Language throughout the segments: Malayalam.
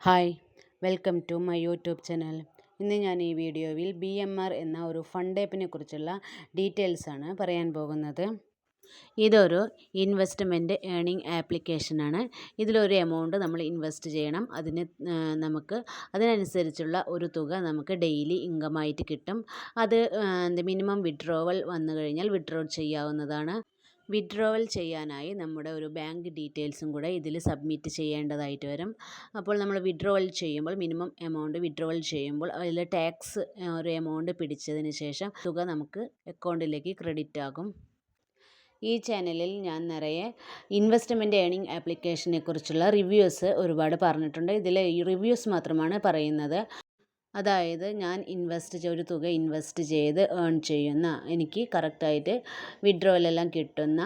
Hi, welcome to my YouTube channel. ഇന്ന് ഞാൻ ഈ വീഡിയോയിൽ BMR എന്ന ഒരു ഫണ്ട് ആപ്പിനെ കുറിച്ചുള്ള ഡീറ്റെയിൽസാണ് പറയാൻ പോകുന്നത്. ഇതൊരു ഇൻവെസ്റ്റ്മെൻറ്റ് ഏണിംഗ് ആപ്ലിക്കേഷനാണ്. ഇതിലൊരു എമൗണ്ട് നമ്മൾ ഇൻവെസ്റ്റ് ചെയ്യണം. നമുക്ക് അതിനനുസരിച്ചുള്ള ഒരു തുക നമുക്ക് ഡെയിലി ഇൻകമായിട്ട് കിട്ടും. അത് മിനിമം വിഡ്രോവൽ വന്നു കഴിഞ്ഞാൽ വിഡ്രോ ചെയ്യാവുന്നതാണ്. വിഡ്രോവൽ ചെയ്യാനായി നമ്മുടെ ഒരു ബാങ്ക് ഡീറ്റെയിൽസും കൂടെ ഇതിൽ സബ്മിറ്റ് ചെയ്യേണ്ടതായിട്ട് വരും. അപ്പോൾ നമ്മൾ വിഡ്രോവൽ ചെയ്യുമ്പോൾ മിനിമം എമൗണ്ട് വിഡ്രോവൽ ചെയ്യുമ്പോൾ അതിൽ ടാക്സ് ഒരു എമൗണ്ട് പിടിച്ചതിന് ശേഷം തുക നമുക്ക് അക്കൗണ്ടിലേക്ക് ക്രെഡിറ്റ് ആകും. ഈ ചാനലിൽ ഞാൻ നിറയെ ഇൻവെസ്റ്റ്മെൻറ്റ് ഏണിംഗ് ആപ്ലിക്കേഷനെ കുറിച്ചുള്ള റിവ്യൂസ് ഒരുപാട് പറഞ്ഞിട്ടുണ്ട്. ഇതിൽ ഈ റിവ്യൂസ് മാത്രമാണ് പറയുന്നത്. അതായത് ഞാൻ ഒരു തുക ഇൻവെസ്റ്റ് ചെയ്ത് ഏൺ ചെയ്യുന്ന, എനിക്ക് കറക്റ്റായിട്ട് വിഡ്രോവലെല്ലാം കിട്ടുന്ന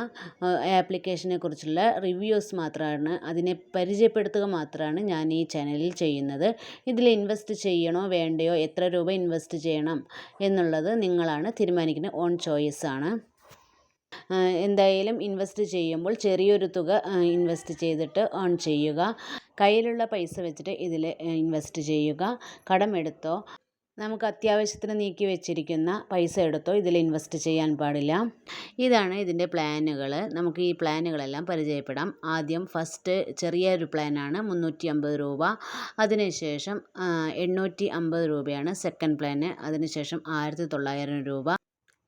ആപ്ലിക്കേഷനെ കുറിച്ചുള്ള റിവ്യൂസ് മാത്രമാണ്, അതിനെ പരിചയപ്പെടുത്തുക മാത്രമാണ് ഞാൻ ഈ ചാനലിൽ ചെയ്യുന്നത്. ഇതിൽ ഇൻവെസ്റ്റ് ചെയ്യണോ വേണ്ടയോ, എത്ര രൂപ ഇൻവെസ്റ്റ് ചെയ്യണം എന്നുള്ളത് നിങ്ങളാണ് തീരുമാനിക്കുന്നത്. ഓൺ ചോയ്സ് ആണ്. എന്തായാലും ഇൻവെസ്റ്റ് ചെയ്യുമ്പോൾ ചെറിയൊരു തുക ഇൻവെസ്റ്റ് ചെയ്തിട്ട് ഏൺ ചെയ്യുക. കയ്യിലുള്ള പൈസ വെച്ചിട്ട് ഇതിൽ ഇൻവെസ്റ്റ് ചെയ്യുക. കടമെടുത്തോ, നമുക്ക് അത്യാവശ്യത്തിന് നീക്കി വെച്ചിരിക്കുന്ന പൈസ എടുത്തോ ഇതിൽ ഇൻവെസ്റ്റ് ചെയ്യാൻ പാടില്ല. ഇതാണ് ഇതിൻ്റെ പ്ലാനുകൾ. നമുക്ക് ഈ പ്ലാനുകളെല്ലാം പരിചയപ്പെടാം. ആദ്യം ഫസ്റ്റ് ചെറിയൊരു പ്ലാനാണ് 350 രൂപ. അതിനുശേഷം 850 രൂപയാണ് സെക്കൻഡ് പ്ലാന്. അതിനുശേഷം 1900 രൂപ.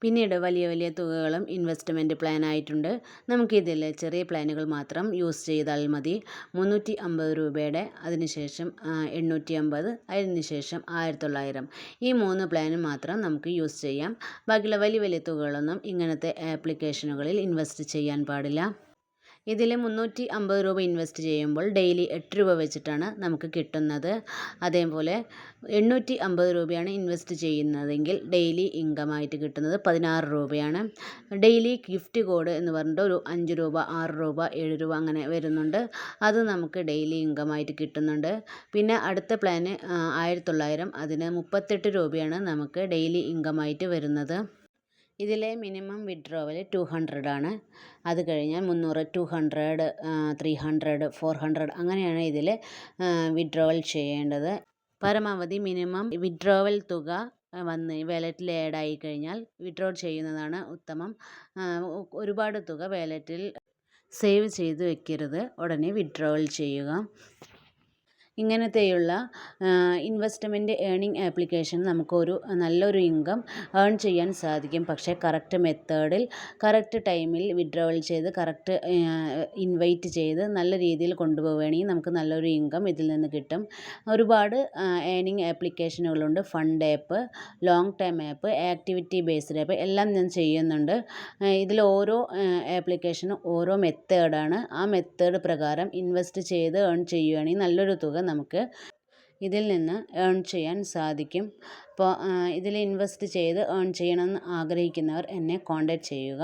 പിന്നീട് വലിയ വലിയ തുകകളും ഇൻവെസ്റ്റ്മെൻറ്റ് പ്ലാനായിട്ടുണ്ട്. നമുക്കിതിൽ ചെറിയ പ്ലാനുകൾ മാത്രം യൂസ് ചെയ്താൽ മതി. 350 രൂപയുടെ, അതിനുശേഷം 850, അതിനുശേഷം 1900. ഈ 3 പ്ലാനും മാത്രം നമുക്ക് യൂസ് ചെയ്യാം. ബാക്കിയുള്ള വലിയ വലിയ തുകകളൊന്നും ഇങ്ങനത്തെ ആപ്ലിക്കേഷനുകളിൽ ഇൻവെസ്റ്റ് ചെയ്യാൻ പാടില്ല. ഇതിൽ 350 രൂപ ഇൻവെസ്റ്റ് ചെയ്യുമ്പോൾ ഡെയിലി 8 രൂപ വെച്ചിട്ടാണ് നമുക്ക് കിട്ടുന്നത്. അതേപോലെ 850 രൂപയാണ് ഇൻവെസ്റ്റ് ചെയ്യുന്നതെങ്കിൽ ഡെയിലി ഇൻകമായിട്ട് കിട്ടുന്നത് 16 രൂപയാണ്. ഡെയിലി ഗിഫ്റ്റ് കോഡ് എന്ന് പറഞ്ഞിട്ട് ഒരു 5 രൂപ, 6 രൂപ, 7 രൂപ അങ്ങനെ വരുന്നുണ്ട്. അത് നമുക്ക് ഡെയിലി ഇൻകമായിട്ട് കിട്ടുന്നുണ്ട്. പിന്നെ അടുത്ത പ്ലാന് 1900, അതിന് 38 രൂപയാണ് നമുക്ക് ഡെയിലി ഇൻകമായിട്ട് വരുന്നത്. ഇതിലെ മിനിമം വിഡ്രോവൽ 200 ആണ്. അത് കഴിഞ്ഞാൽ 300, 200, 300, 400 അങ്ങനെയാണ് ഇതിൽ വിഡ്രോവൽ ചെയ്യേണ്ടത്. പരമാവധി മിനിമം വിഡ്രോവൽ തുക വന്ന് വാലറ്റിൽ ആയി കഴിഞ്ഞാൽ വിഡ്രോ ചെയ്യുന്നതാണ് ഉത്തമം. ഒരുപാട് തുക വാലറ്റിൽ സേവ് ചെയ്ത് വെക്കരുത്. ഉടനെ വിഡ്രോവൽ ചെയ്യുക. ഇങ്ങനത്തെയുള്ള ഇൻവെസ്റ്റ്മെൻറ്റ് ഏണിംഗ് ആപ്ലിക്കേഷൻ നമുക്കൊരു നല്ലൊരു ഇൻകം ഏൺ ചെയ്യാൻ സാധിക്കും. പക്ഷേ കറക്റ്റ് മെത്തേഡിൽ കറക്റ്റ് ടൈമിൽ വിഡ്രോവൽ ചെയ്ത് കറക്റ്റ് ഇൻവൈറ്റ് ചെയ്ത് നല്ല രീതിയിൽ കൊണ്ടുപോവുകയാണെങ്കിൽ നമുക്ക് നല്ലൊരു ഇൻകം ഇതിൽ നിന്ന് കിട്ടും. ഒരുപാട് ഏണിംഗ് ആപ്ലിക്കേഷനുകളുണ്ട്. Fund app, long time app, activity based app എല്ലാം ഞാൻ ചെയ്യുന്നുണ്ട്. ഇതിൽ ഓരോ ആപ്ലിക്കേഷനും ഓരോ മെത്തേഡാണ്. ആ മെത്തേഡ് പ്രകാരം ഇൻവെസ്റ്റ് ചെയ്ത് ഏൺ ചെയ്യുകയാണെങ്കിൽ നല്ലൊരു തുക നമുക്ക് ഇതിൽ നിന്ന് ഏൺ ചെയ്യാൻ സാധിക്കും. അപ്പോൾ ഇതിൽ ഇൻവെസ്റ്റ് ചെയ്ത് ഏൺ ചെയ്യണമെന്ന് ആഗ്രഹിക്കുന്നവർ എന്നെ കോൺടാക്റ്റ് ചെയ്യുക.